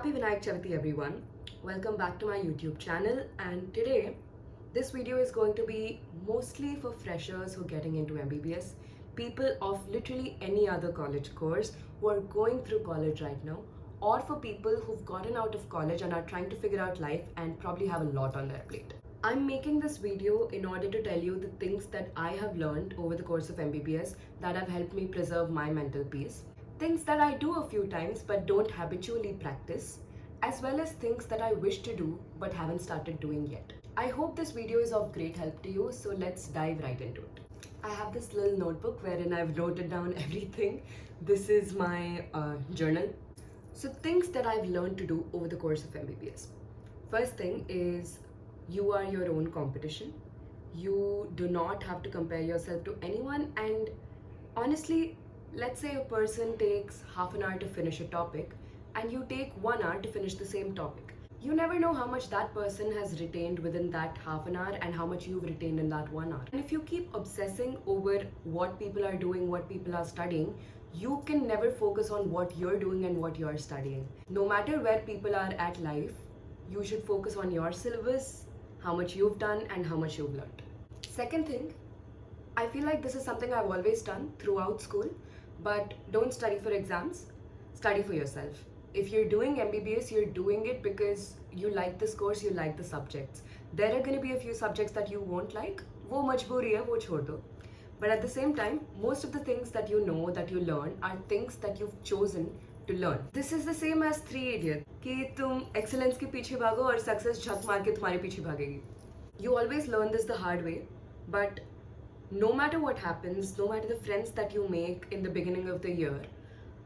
Happy Vinayak Chavati everyone. Welcome back to my YouTube channel, and today this video is going to be mostly for freshers who are getting into MBBS, people of literally any other college course who are going through college right now, or for people who've gotten out of college and are trying to figure out life and probably have a lot on their plate. I'm making this video in order to tell you the things that I have learned over the course of MBBS that have helped me preserve my mental peace. Things that I do a few times but don't habitually practice, as well as things that I wish to do but haven't started doing yet. I hope this video is of great help to you, so let's dive right into it. I have this little notebook wherein I've noted down everything. This is my journal. So, things that I've learned to do over the course of MBBS. First thing is you are your own competition. You do not have to compare yourself to anyone, and honestly, let's say a person takes half an hour to finish a topic and you take 1 hour to finish the same topic. You never know how much that person has retained within that half an hour and how much you've retained in that 1 hour. And if you keep obsessing over what people are doing, what people are studying, you can never focus on what you're doing and what you're studying. No matter where people are at life, you should focus on your syllabus, how much you've done, and how much you've learned. Second thing, I feel like this is something I've always done throughout school, but don't study for exams, study for yourself. If you're doing MBBS, you're doing it because you like this course, you like the subjects. There are going to be a few subjects that you won't like, wo majboori hai, wo chhod do. But at the same time, most of the things that you know, that you learn, are things that you've chosen to learn. This is the same as Three Idiots, कि तुम excellence के पीछे भागो और success झक मार के तुम्हारे पीछे भागेगी. You always learn this the hard way, but no matter what happens, no matter the friends that you make in the beginning of the year,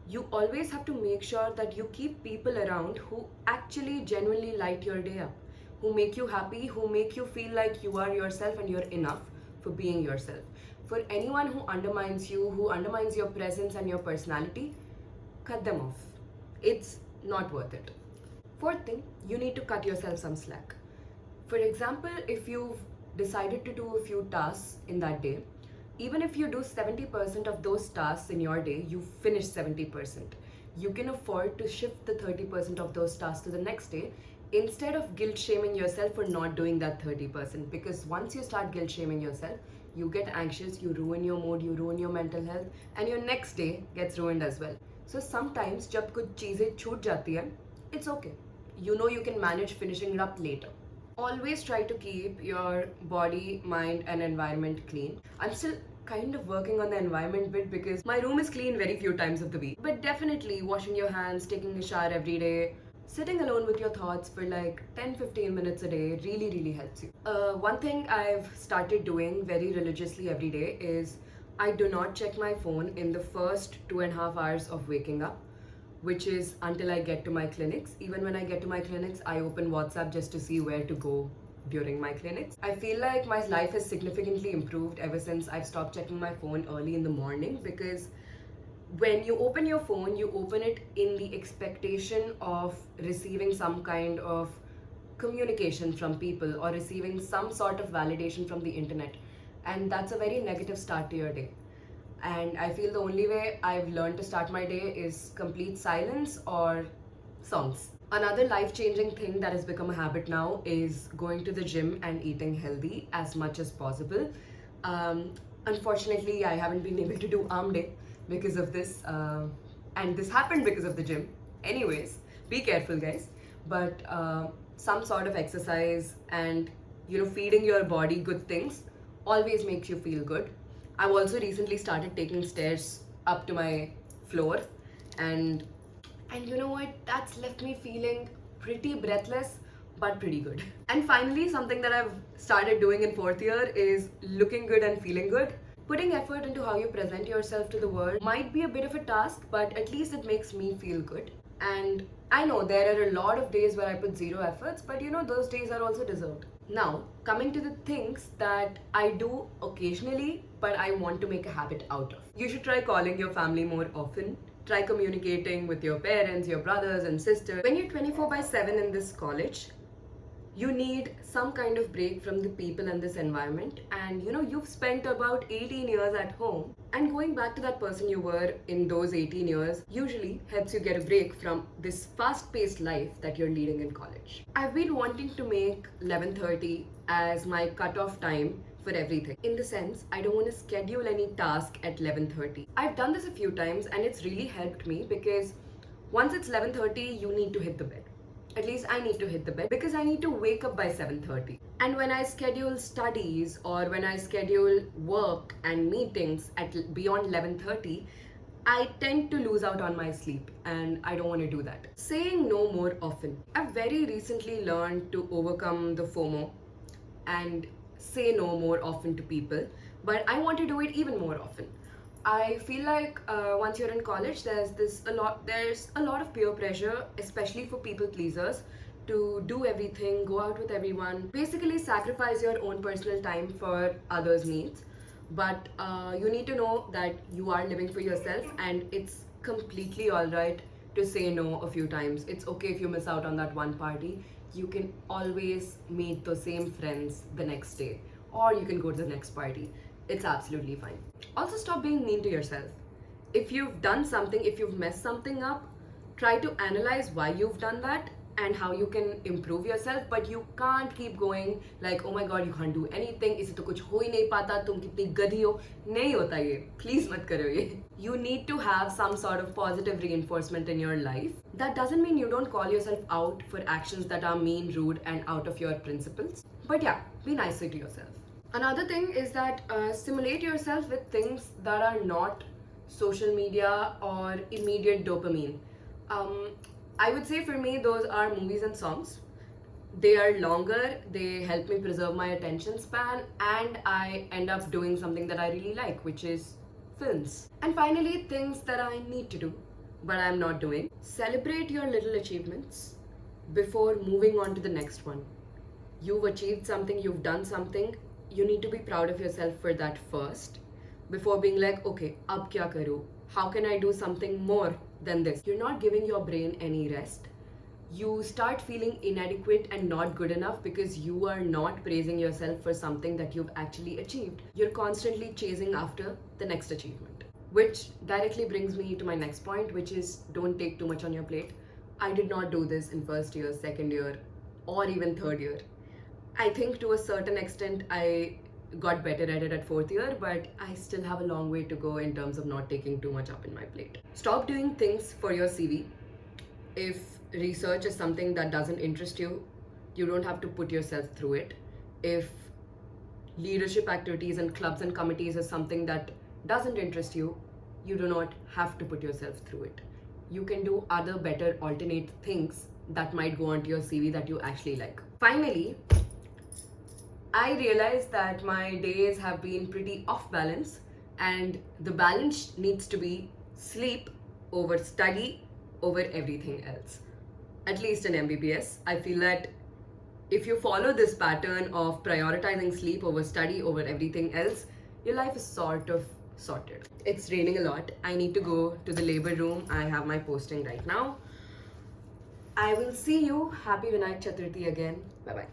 you always have to make sure that you keep people around who actually genuinely light your day up, who make you happy, who make you feel like you are yourself and you're enough for being yourself. For anyone who undermines you, who undermines your presence and your personality, cut them off. It's not worth it. Fourth thing, you need to cut yourself some slack. For example, if you've decided to do a few tasks in that day, even if you do 70% of those tasks in your day, you finish 70%. You can afford to shift the 30% of those tasks to the next day instead of guilt shaming yourself for not doing that 30%. Because once you start guilt shaming yourself, you get anxious, you ruin your mood, you ruin your mental health, and your next day gets ruined as well. So sometimes, जब कुछ चीजें छूट जाती है, it's okay. You know you can manage finishing it up later. Always try to keep your body, mind, and environment clean. I'm still kind of working on the environment bit because my room is clean very few times of the week. But definitely washing your hands, taking a shower every day, sitting alone with your thoughts for like 10-15 minutes a day really helps you. One thing I've started doing very religiously every day is I do not check my phone in the first 2.5 hours of waking up, which is until I get to my clinics. Even when I get to my clinics, I open WhatsApp just to see where to go during my clinics. I feel like my life has significantly improved ever since I've stopped checking my phone early in the morning, because when you open your phone, you open it in the expectation of receiving some kind of communication from people or receiving some sort of validation from the internet. And that's a very negative start to your day. And I feel the only way I've learned to start my day is complete silence or songs. Another life-changing thing that has become a habit now is going to the gym and eating healthy as much as possible. Unfortunately, I haven't been able to do arm day because of this, and this happened because of the gym. Anyways, be careful, guys. But some sort of exercise and feeding your body good things always makes you feel good. I've also recently started taking stairs up to my floor, and you know what? That's left me feeling pretty breathless but pretty good. And finally, something that I've started doing in fourth year is looking good and feeling good. Putting effort into how you present yourself to the world might be a bit of a task, but at least it makes me feel good. And I know there are a lot of days where I put zero efforts, but those days are also deserved. Now, coming to the things that I do occasionally, but I want to make a habit out of. You should try calling your family more often. Try communicating with your parents, your brothers and sisters. When you're 24/7 in this college, You need some kind of break from the people and this environment. And you've spent about 18 years at home, and going back to that person you were in those 18 years usually helps you get a break from this fast paced life that you're leading in college. I've been wanting to make 11:30 as my cutoff time for everything. In the sense, I don't want to schedule any task at 11:30. I've done this a few times and it's really helped me because once it's 11:30, you need to hit the bed. At least I need to hit the bed because I need to wake up by 7:30. And when I schedule studies or when I schedule work and meetings at beyond 11:30, I tend to lose out on my sleep and I don't want to do that. Saying no more often. I've very recently learned to overcome the FOMO and say no more often to people, but I want to do it even more often. I feel like once you're in college, there's a lot of peer pressure, especially for people pleasers, to do everything, go out with everyone, basically sacrifice your own personal time for others' needs. But you need to know that you are living for yourself, and it's completely alright to say no a few times. It's okay if you miss out on that one party. You can always meet the same friends the next day, or you can go to the next party. It's absolutely fine. Also, stop being mean to yourself. If you've done something, if you've messed something up, try to analyze why you've done that and how you can improve yourself. But you can't keep going like, oh my god, you can't do anything, इससे तो कुछ हो ही नहीं पाता, तुम कितनी गधी हो. नहीं होता ये. Please मत करो ये. You need to have some sort of positive reinforcement in your life. That doesn't mean you don't call yourself out for actions that are mean, rude, and out of your principles. But yeah, be nicer to yourself. Another thing is that stimulate yourself with things that are not social media or immediate dopamine. I would say for me, those are movies and songs. They are longer, they help me preserve my attention span, and I end up doing something that I really like, which is films. And finally, things that I need to do, but I'm not doing. Celebrate your little achievements before moving on to the next one. You've achieved something, you've done something, you need to be proud of yourself for that first before being like, okay, ab kya karu? How can I do something more than this? You're not giving your brain any rest. You start feeling inadequate and not good enough because you are not praising yourself for something that you've actually achieved. You're constantly chasing after the next achievement. Which directly brings me to my next point, which is don't take too much on your plate. I did not do this in first year, second year, or even third year. I think to a certain extent I got better at it at fourth year, but I still have a long way to go in terms of not taking too much up in my plate. Stop doing things for your CV. If research is something that doesn't interest you, you don't have to put yourself through it. If leadership activities and clubs and committees is something that doesn't interest you, you do not have to put yourself through it. You can do other better alternate things that might go onto your CV that you actually like. Finally, I realized that my days have been pretty off balance, and the balance needs to be sleep over study over everything else. At least in MBBS, I feel that if you follow this pattern of prioritizing sleep over study over everything else, your life is sort of sorted. It's raining a lot. I need to go to the labor room. I have my posting right now. I will see you. Happy Vinayak Chaturthi again. Bye bye.